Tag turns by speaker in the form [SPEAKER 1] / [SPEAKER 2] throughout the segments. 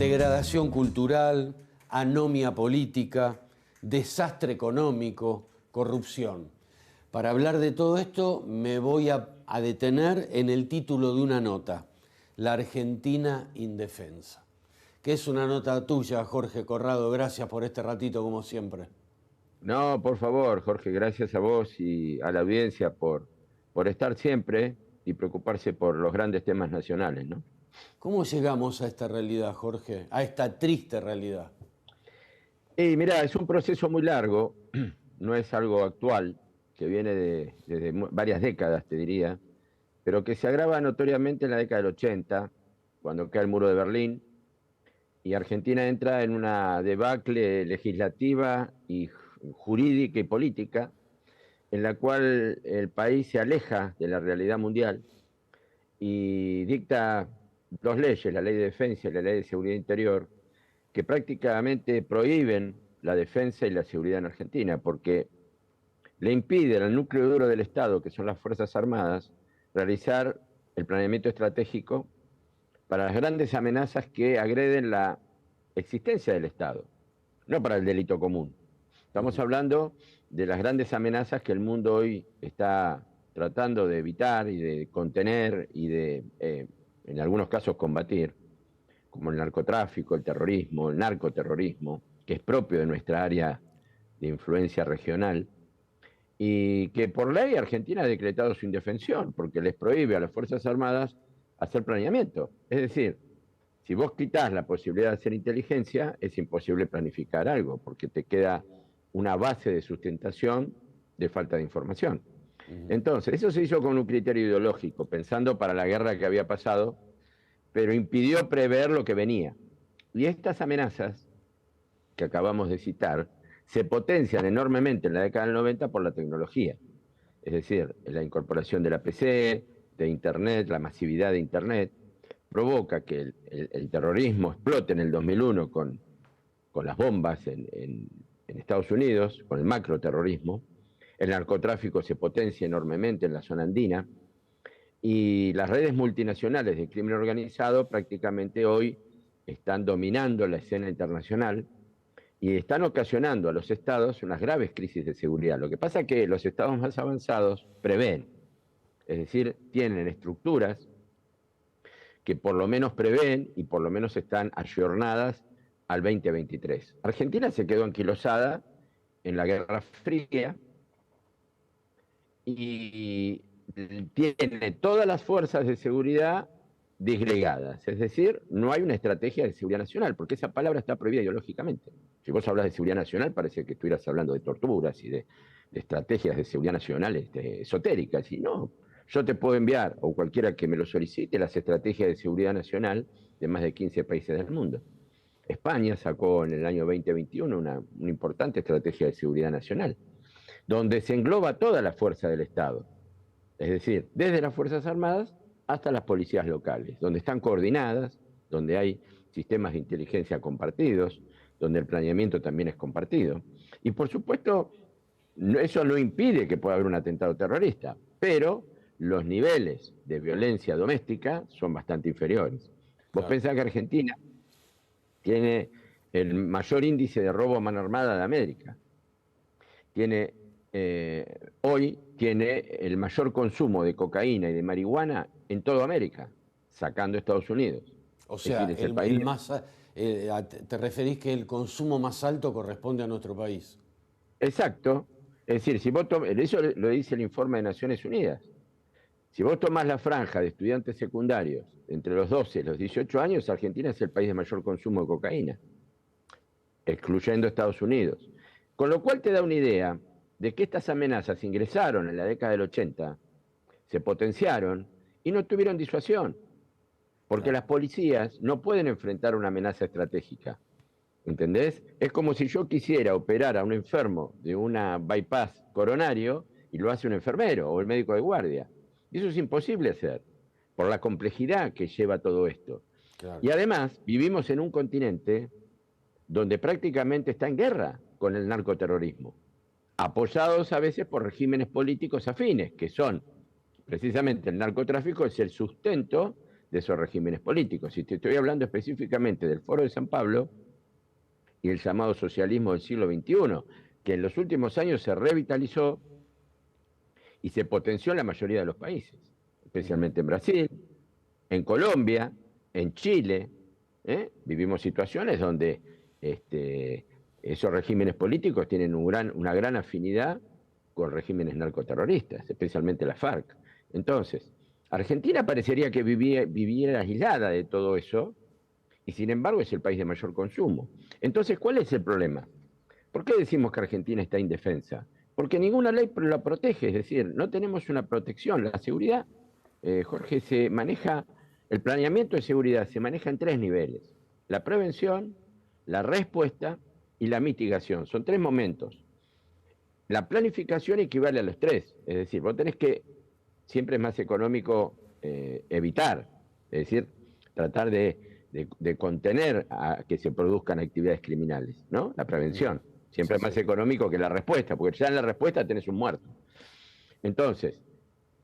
[SPEAKER 1] degradación cultural, anomia política, desastre económico, corrupción. Para hablar de todo esto me voy a detener en el título de una nota, La Argentina indefensa, que es una nota tuya, Jorge Corrado. Gracias por este ratito, como siempre.
[SPEAKER 2] No, por favor, Jorge, gracias a vos y a la audiencia por estar siempre y preocuparse por los grandes temas nacionales, ¿no?
[SPEAKER 1] ¿Cómo llegamos a esta realidad, Jorge? A esta triste realidad.
[SPEAKER 2] Y mira, es un proceso muy largo, no es algo actual, que viene desde varias décadas, te diría, pero que se agrava notoriamente en la década del 80, cuando cae el muro de Berlín, y Argentina entra en una debacle legislativa y jurídica y política, en la cual el país se aleja de la realidad mundial y dicta dos leyes, la ley de defensa y la ley de seguridad interior, que prácticamente prohíben la defensa y la seguridad en Argentina, porque le impiden al núcleo duro del Estado, que son las Fuerzas Armadas, realizar el planeamiento estratégico para las grandes amenazas que agreden la existencia del Estado, no para el delito común. Estamos hablando de las grandes amenazas que el mundo hoy está tratando de evitar y de contener y de, en algunos casos, combatir, como el narcotráfico, el terrorismo, el narcoterrorismo, que es propio de nuestra área de influencia regional, y que por ley Argentina ha decretado su indefensión, porque les prohíbe a las Fuerzas Armadas hacer planeamiento. Es decir, si vos quitas la posibilidad de hacer inteligencia, es imposible planificar algo, porque te queda una base de sustentación de falta de información. Entonces, eso se hizo con un criterio ideológico, pensando para la guerra que había pasado, pero impidió prever lo que venía. Y estas amenazas que acabamos de citar se potencian enormemente en la década del 90 por la tecnología. Es decir, la incorporación de la PC, de Internet, la masividad de Internet, provoca que el terrorismo explote en el 2001 con las bombas en Estados Unidos, con el macroterrorismo. El narcotráfico se potencia enormemente en la zona andina y las redes multinacionales de crimen organizado prácticamente hoy están dominando la escena internacional y están ocasionando a los estados unas graves crisis de seguridad. Lo que pasa es que los estados más avanzados prevén, es decir, tienen estructuras que por lo menos prevén y por lo menos están ayornadas al 2023. Argentina se quedó anquilosada en la Guerra Fría y tiene todas las fuerzas de seguridad disgregadas, es decir, no hay una estrategia de seguridad nacional, porque esa palabra está prohibida ideológicamente. Si vos hablas de seguridad nacional, parece que estuvieras hablando de torturas y de estrategias de seguridad nacional esotéricas, y no. Yo te puedo enviar, o cualquiera que me lo solicite, las estrategias de seguridad nacional de más de 15 países del mundo. España sacó en el año 2021 una importante estrategia de seguridad nacional, donde se engloba toda la fuerza del Estado. Es decir, desde las Fuerzas Armadas hasta las policías locales, donde están coordinadas, donde hay sistemas de inteligencia compartidos, donde el planeamiento también es compartido. Y por supuesto, eso no impide que pueda haber un atentado terrorista, pero los niveles de violencia doméstica son bastante inferiores. Vos pensás que Argentina tiene el mayor índice de robo a mano armada de América. Hoy tiene el mayor consumo de cocaína y de marihuana en toda América, sacando Estados Unidos.
[SPEAKER 1] O sea,
[SPEAKER 2] es decir, es el país
[SPEAKER 1] te referís que el consumo más alto corresponde a nuestro país.
[SPEAKER 2] Exacto. Es decir, si vos eso lo dice el informe de Naciones Unidas. Si vos tomás la franja de estudiantes secundarios entre los 12 y los 18 años, Argentina es el país de mayor consumo de cocaína, excluyendo Estados Unidos. Con lo cual te da una idea de que estas amenazas ingresaron en la década del 80, se potenciaron y no tuvieron disuasión, porque las policías no pueden enfrentar una amenaza estratégica. ¿Entendés? Es como si yo quisiera operar a un enfermo de una bypass coronario y lo hace un enfermero o el médico de guardia. Y eso es imposible hacer, por la complejidad que lleva todo esto. Claro. Y además, vivimos en un continente donde prácticamente está en guerra con el narcoterrorismo, apoyados a veces por regímenes políticos afines, que son precisamente el narcotráfico, es el sustento de esos regímenes políticos. Y te estoy hablando específicamente del Foro de San Pablo y el llamado socialismo del siglo XXI, que en los últimos años se revitalizó y se potenció en la mayoría de los países, especialmente en Brasil, en Colombia, en Chile. Vivimos situaciones donde esos regímenes políticos tienen una gran afinidad con regímenes narcoterroristas, especialmente la FARC. Entonces, Argentina parecería que viviera aislada de todo eso, y sin embargo es el país de mayor consumo. Entonces, ¿cuál es el problema? ¿Por qué decimos que Argentina está indefensa? Porque ninguna ley la protege, es decir, no tenemos una protección. La seguridad, Jorge, el planeamiento de seguridad se maneja en 3 niveles: la prevención, la respuesta y la mitigación. Son 3 momentos. La planificación equivale a los 3, es decir, vos tenés que, siempre es más económico evitar, es decir, tratar de contener a que se produzcan actividades criminales, ¿no? La prevención. Siempre es más económico que la respuesta, porque ya en la respuesta tenés un muerto. Entonces,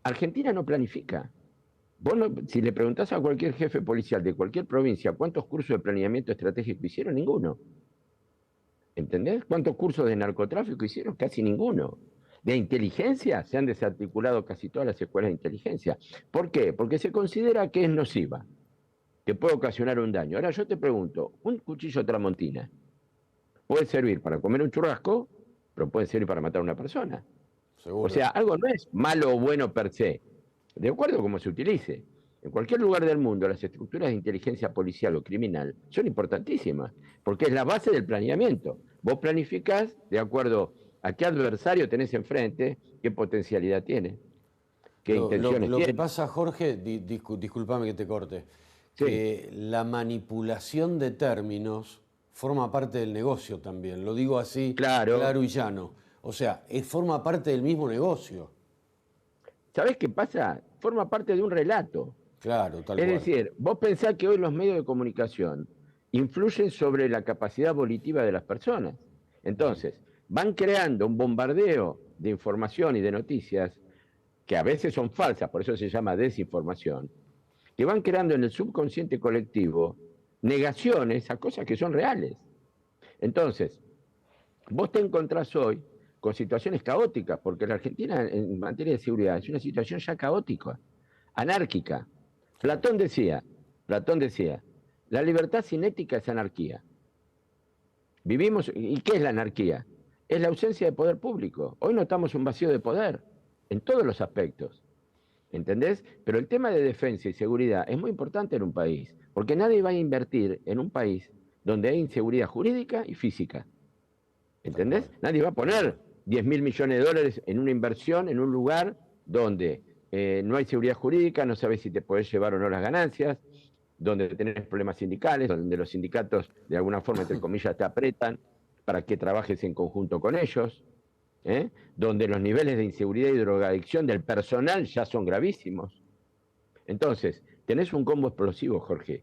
[SPEAKER 2] Argentina no planifica. Si le preguntás a cualquier jefe policial de cualquier provincia cuántos cursos de planeamiento estratégico hicieron, ninguno. ¿Entendés? ¿Cuántos cursos de narcotráfico hicieron? Casi ninguno. De inteligencia se han desarticulado casi todas las escuelas de inteligencia. ¿Por qué? Porque se considera que es nociva, que puede ocasionar un daño. Ahora yo te pregunto, un cuchillo tramontina puede servir para comer un churrasco, pero puede servir para matar a una persona. Seguro. O sea, algo no es malo o bueno per se, de acuerdo a cómo se utilice. En cualquier lugar del mundo, las estructuras de inteligencia policial o criminal son importantísimas, porque es la base del planeamiento. Vos planificás de acuerdo a qué adversario tenés enfrente, qué potencialidad tiene, qué intenciones tiene.
[SPEAKER 1] Lo que pasa, Jorge, discúlpame que te corte, que la manipulación de términos forma parte del negocio también. Lo digo así, claro y llano. O sea, forma parte del mismo negocio.
[SPEAKER 2] ¿Sabés qué pasa? Forma parte de un relato.
[SPEAKER 1] Claro, tal cual.
[SPEAKER 2] Es decir, vos pensás que hoy los medios de comunicación influyen sobre la capacidad volitiva de las personas. Entonces, van creando un bombardeo de información y de noticias que a veces son falsas, por eso se llama desinformación, que van creando en el subconsciente colectivo negaciones a cosas que son reales. Entonces, vos te encontrás hoy con situaciones caóticas, porque la Argentina en materia de seguridad es una situación ya caótica, anárquica. Platón decía, la libertad sin ética es anarquía. Vivimos, ¿y qué es la anarquía? Es la ausencia de poder público. Hoy notamos un vacío de poder en todos los aspectos. ¿Entendés? Pero el tema de defensa y seguridad es muy importante en un país, porque nadie va a invertir en un país donde hay inseguridad jurídica y física. ¿Entendés? Nadie va a poner 10.000 millones de dólares en una inversión en un lugar donde no hay seguridad jurídica, no sabes si te podés llevar o no las ganancias, donde tenés problemas sindicales, donde los sindicatos de alguna forma, entre comillas, te apretan para que trabajes en conjunto con ellos, donde los niveles de inseguridad y drogadicción del personal ya son gravísimos. Entonces, tenés un combo explosivo, Jorge.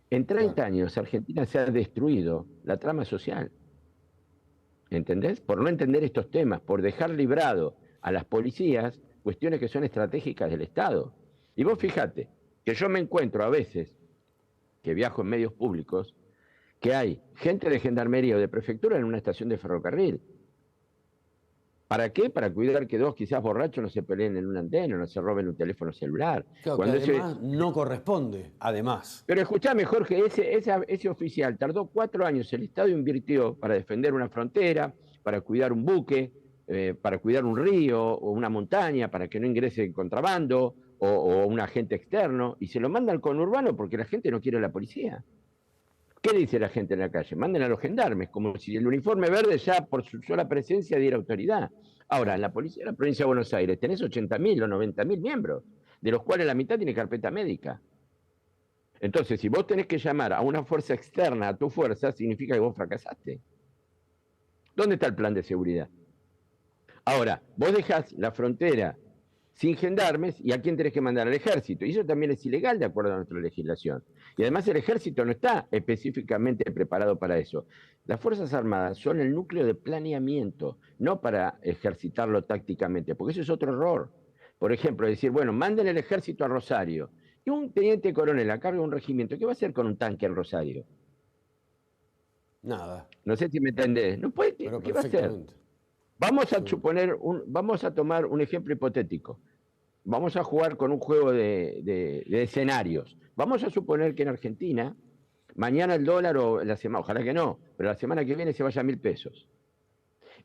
[SPEAKER 2] En 30 años, Argentina se ha destruido la trama social. ¿Entendés? Por no entender estos temas, por dejar librado a las policías cuestiones que son estratégicas del Estado. Y vos fíjate que yo me encuentro a veces, que viajo en medios públicos, que hay gente de gendarmería o de prefectura en una estación de ferrocarril. ¿Para qué? Para cuidar que 2 quizás borrachos no se peleen en un andén o no se roben un teléfono celular.
[SPEAKER 1] Claro, que además no corresponde, además.
[SPEAKER 2] Pero escuchame, Jorge, ese oficial tardó 4 años, el Estado invirtió para defender una frontera, para cuidar un buque, para cuidar un río o una montaña, para que no ingrese contrabando o un agente externo, y se lo manda al conurbano porque la gente no quiere a la policía. ¿Qué dice la gente en la calle? Manden a los gendarmes, como si el uniforme verde ya por su sola presencia diera autoridad. Ahora, en la policía de la provincia de Buenos Aires tenés 80.000 o 90.000 miembros, de los cuales la mitad tiene carpeta médica. Entonces, si vos tenés que llamar a una fuerza externa a tu fuerza, significa que vos fracasaste. ¿Dónde está el plan de seguridad? Ahora, vos dejás la frontera sin gendarmes, ¿y a quién tenés que mandar? Al ejército. Y eso también es ilegal de acuerdo a nuestra legislación. Y además el ejército no está específicamente preparado para eso. Las Fuerzas Armadas son el núcleo de planeamiento, no para ejercitarlo tácticamente, porque eso es otro error. Por ejemplo, decir, bueno, manden el ejército a Rosario Y un teniente coronel a cargo de un regimiento, ¿qué va a hacer con un tanque en Rosario?
[SPEAKER 1] Nada,
[SPEAKER 2] No sé si me entendés. No puede,
[SPEAKER 1] pero
[SPEAKER 2] ¿qué va a hacer?
[SPEAKER 1] perfectamente.
[SPEAKER 2] Vamos a
[SPEAKER 1] Seguro.
[SPEAKER 2] suponer, vamos a tomar un ejemplo hipotético. Vamos a jugar con un juego de escenarios. Vamos a suponer que en Argentina, mañana el dólar o la semana, ojalá que no, pero la semana que viene se vaya a 1.000 pesos.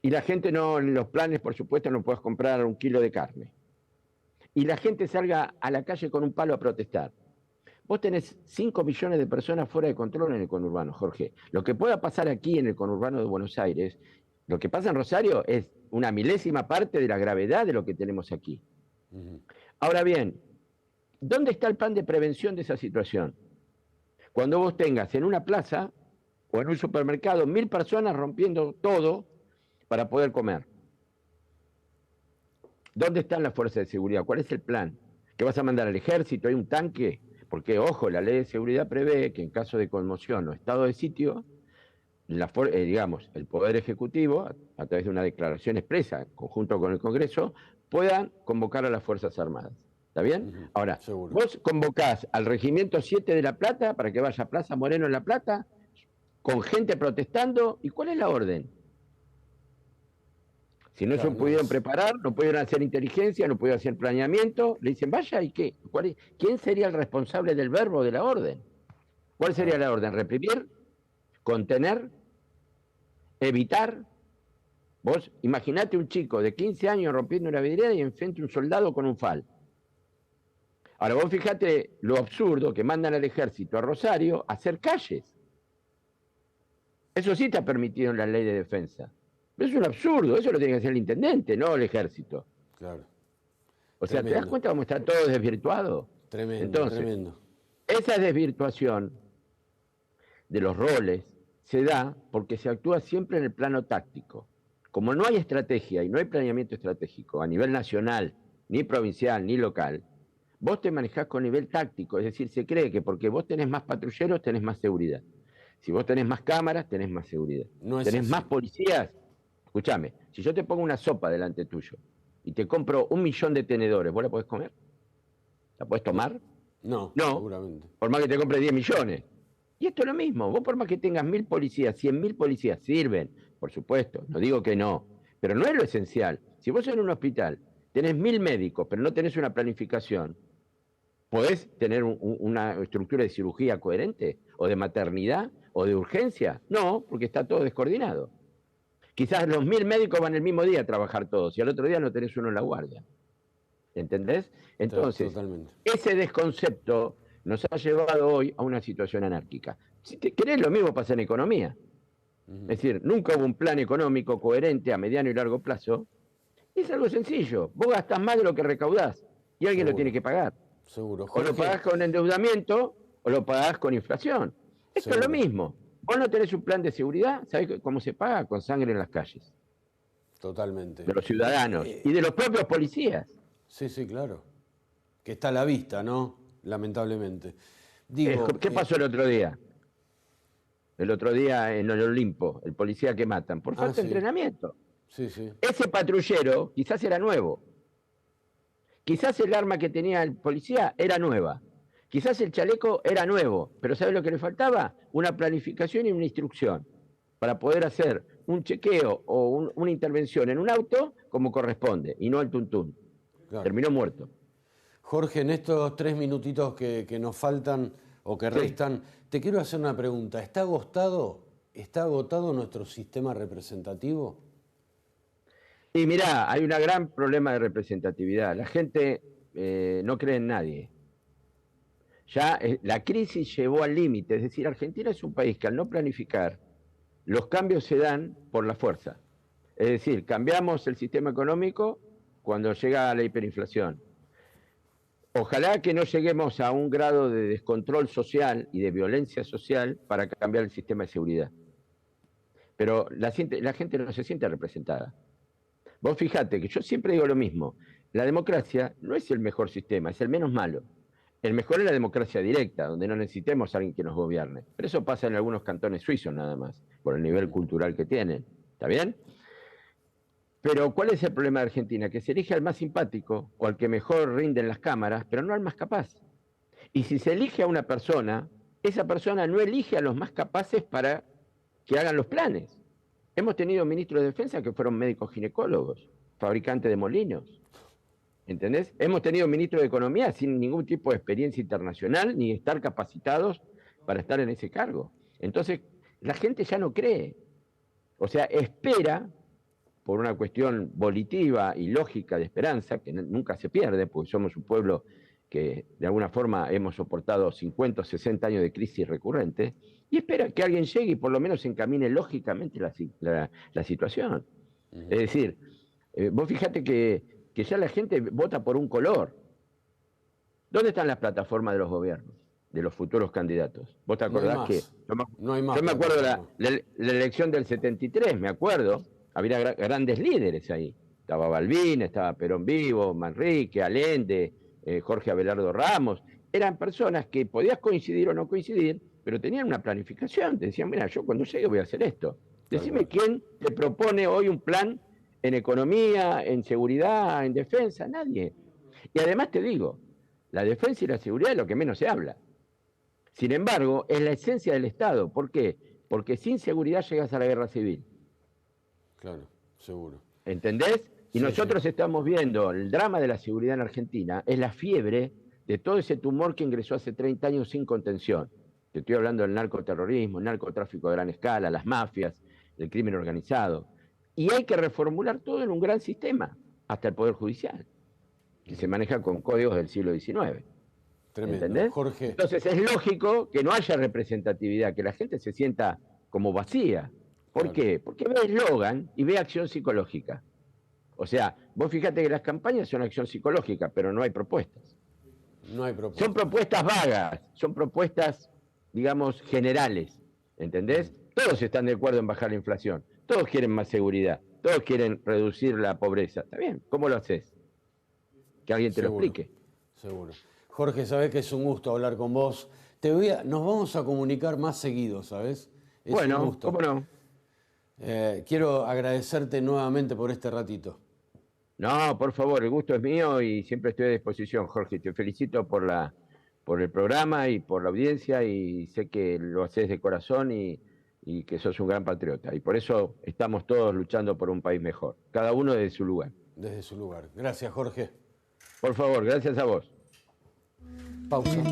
[SPEAKER 2] Y la gente no, en los planes, por supuesto, no puedes comprar un kilo de carne. Y la gente salga a la calle con un palo a protestar. Vos tenés 5 millones de personas fuera de control en el conurbano, Jorge. Lo que pueda pasar aquí en el conurbano de Buenos Aires, lo que pasa en Rosario es una milésima parte de la gravedad de lo que tenemos aquí. Ahora bien, ¿dónde está el plan de prevención de esa situación? Cuando vos tengas en una plaza o en un supermercado 1.000 personas rompiendo todo para poder comer. ¿Dónde están las fuerzas de seguridad? ¿Cuál es el plan? ¿Que vas a mandar al ejército? ¿Hay un tanque? Porque, ojo, la ley de seguridad prevé que en caso de conmoción o estado de sitio, digamos, el Poder Ejecutivo, a través de una declaración expresa, en conjunto con el Congreso, puedan convocar a las Fuerzas Armadas. ¿Está bien? Ahora,
[SPEAKER 1] Seguro.
[SPEAKER 2] vos convocás al Regimiento 7 de La Plata para que vaya a Plaza Moreno en La Plata, con gente protestando, ¿y cuál es la orden? Si no
[SPEAKER 1] Claro,
[SPEAKER 2] se pudieron preparar, no pudieron hacer inteligencia, no pudieron hacer planeamiento, le dicen, vaya, ¿y qué? ¿Quién sería el responsable del verbo de la orden? ¿Cuál sería la orden? ¿Reprimir? ¿Contener? ¿Evitar? Vos imaginate un chico de 15 años rompiendo una vidriera y enfrente un soldado con un fal. Ahora vos fíjate lo absurdo que mandan al ejército a Rosario a hacer calles. Eso sí está permitido en la ley de defensa. Pero es un absurdo, eso lo tiene que hacer el intendente, no el ejército.
[SPEAKER 1] Claro.
[SPEAKER 2] O sea, ¿te das cuenta cómo está todo desvirtuado?
[SPEAKER 1] Tremendo,
[SPEAKER 2] Entonces,
[SPEAKER 1] tremendo.
[SPEAKER 2] esa desvirtuación de los roles se da porque se actúa siempre en el plano táctico. Como no hay estrategia y no hay planeamiento estratégico a nivel nacional, ni provincial, ni local, vos te manejás con nivel táctico, es decir, se cree que porque vos tenés más patrulleros, tenés más seguridad. Si vos tenés más cámaras, tenés más seguridad.
[SPEAKER 1] No es
[SPEAKER 2] tenés
[SPEAKER 1] así.
[SPEAKER 2] más policías. Escúchame, si yo te pongo una sopa delante tuyo y te compro 1.000.000 de tenedores, ¿vos la podés comer? ¿La podés tomar?
[SPEAKER 1] No,
[SPEAKER 2] No,
[SPEAKER 1] seguramente.
[SPEAKER 2] por más que te compre 10 millones. Y esto es lo mismo, vos por más que tengas 1.000 policías, 100.000 policías, sirven, por supuesto, no digo que no, pero no es lo esencial. Si vos en un hospital tenés 1.000 médicos, pero no tenés una planificación, ¿podés tener una estructura de cirugía coherente? ¿O de maternidad? ¿O de urgencia? No, porque está todo descoordinado. Quizás los 1.000 médicos van el mismo día a trabajar todos y al otro día no tenés uno en la guardia. ¿Entendés? Entonces,
[SPEAKER 1] Totalmente.
[SPEAKER 2] ese desconcepto nos ha llevado hoy a una situación anárquica. Si te querés, lo mismo pasa en economía. Es decir, nunca hubo un plan económico coherente a mediano y largo plazo. Es algo sencillo. Vos gastás más de lo que recaudás y alguien lo tiene que pagar.
[SPEAKER 1] Seguro.
[SPEAKER 2] O lo pagás con endeudamiento o lo pagás con inflación. Esto es lo mismo. Vos no tenés un plan de seguridad, ¿sabés cómo se paga? Con sangre en las calles.
[SPEAKER 1] Totalmente.
[SPEAKER 2] De los ciudadanos y de los propios policías.
[SPEAKER 1] Sí, sí, claro. Que está a la vista, ¿no? Lamentablemente. Digo,
[SPEAKER 2] ¿Qué pasó el otro día? El otro día en el Olimpo, el policía que matan, por falta de entrenamiento.
[SPEAKER 1] Sí, sí.
[SPEAKER 2] Ese patrullero quizás era nuevo. Quizás el arma que tenía el policía era nueva. Quizás el chaleco era nuevo, pero ¿sabes lo que le faltaba? Una planificación y una instrucción para poder hacer un chequeo o una intervención en un auto como corresponde y no al tuntún. Claro. Terminó muerto.
[SPEAKER 1] Jorge, en estos 3 minutitos que nos faltan o que restan, te quiero hacer una pregunta. ¿Está agotado nuestro sistema representativo?
[SPEAKER 2] Y mirá, hay un gran problema de representatividad. La gente no cree en nadie. Ya la crisis llevó al límite. Es decir, Argentina es un país que al no planificar, los cambios se dan por la fuerza. Es decir, cambiamos el sistema económico cuando llega la hiperinflación. Ojalá que no lleguemos a un grado de descontrol social y de violencia social para cambiar el sistema de seguridad. Pero la gente no se siente representada. Vos fijate que yo siempre digo lo mismo. La democracia no es el mejor sistema, es el menos malo. El mejor es la democracia directa, donde no necesitemos a alguien que nos gobierne. Pero eso pasa en algunos cantones suizos nada más, por el nivel cultural que tienen. ¿Está bien? Pero ¿cuál es el problema de Argentina? Que se elige al más simpático o al que mejor rinde en las cámaras, pero no al más capaz. Y si se elige a una persona, esa persona no elige a los más capaces para que hagan los planes. Hemos tenido ministros de defensa que fueron médicos ginecólogos, fabricantes de molinos. ¿Entendés? Hemos tenido ministros de Economía sin ningún tipo de experiencia internacional ni estar capacitados para estar en ese cargo. Entonces, la gente ya no cree. O sea, espera, por una cuestión volitiva y lógica de esperanza, que nunca se pierde, porque somos un pueblo que de alguna forma hemos soportado 50 o 60 años de crisis recurrentes, y espera que alguien llegue y por lo menos encamine lógicamente la situación. Es decir, vos fíjate que ya la gente vota por un color. ¿Dónde están las plataformas de los gobiernos, de los futuros candidatos? ¿Vos te acordás que... Yo me acuerdo la elección del 73, me acuerdo, había grandes líderes ahí. Estaba Balbín, estaba Perón Vivo, Manrique, Allende, Jorge Abelardo Ramos. Eran personas que podías coincidir o no coincidir, pero tenían una planificación. Te decían, mira, yo cuando llegue voy a hacer esto. Decime quién te propone hoy un plan en economía, en seguridad, en defensa. Nadie. Y además te digo, la defensa y la seguridad es lo que menos se habla. Sin embargo, es la esencia del Estado. ¿Por qué? Porque sin seguridad llegas a la guerra civil.
[SPEAKER 1] Claro, seguro.
[SPEAKER 2] ¿Entendés? Y
[SPEAKER 1] sí,
[SPEAKER 2] nosotros
[SPEAKER 1] sí.
[SPEAKER 2] Estamos viendo el drama de la seguridad en Argentina, es la fiebre de todo ese tumor que ingresó hace 30 años sin contención. Te estoy hablando del narcoterrorismo, el narcotráfico de gran escala, las mafias, el crimen organizado. Y hay que reformular todo en un gran sistema, hasta el Poder Judicial, que se maneja con códigos del siglo XIX.
[SPEAKER 1] Tremendo.
[SPEAKER 2] ¿Entendés?
[SPEAKER 1] Jorge.
[SPEAKER 2] Entonces es lógico que no haya representatividad, que la gente se sienta como vacía. ¿Por qué? Porque ve eslogan y ve acción psicológica. O sea, vos fíjate que las campañas son acción psicológica, pero no hay propuestas.
[SPEAKER 1] No hay propuestas.
[SPEAKER 2] Son propuestas vagas, son propuestas, digamos, generales. ¿Entendés? Todos están de acuerdo en bajar la inflación. Todos quieren más seguridad. Todos quieren reducir la pobreza. ¿Está bien? ¿Cómo lo haces? Que alguien te lo explique.
[SPEAKER 1] Seguro. Jorge, sabés que es un gusto hablar con vos. Nos vamos a comunicar más seguido, ¿sabés? Es
[SPEAKER 2] bueno,
[SPEAKER 1] un gusto.
[SPEAKER 2] ¿cómo no?
[SPEAKER 1] Quiero agradecerte nuevamente por este ratito.
[SPEAKER 2] No, por favor, el gusto es mío y siempre estoy a disposición, Jorge. Te felicito por el programa y por la audiencia y sé que lo haces de corazón y que sos un gran patriota. Y por eso estamos todos luchando por un país mejor, cada uno desde su lugar.
[SPEAKER 1] Desde su lugar. Gracias, Jorge.
[SPEAKER 2] Por favor, gracias a vos.
[SPEAKER 1] Pausa.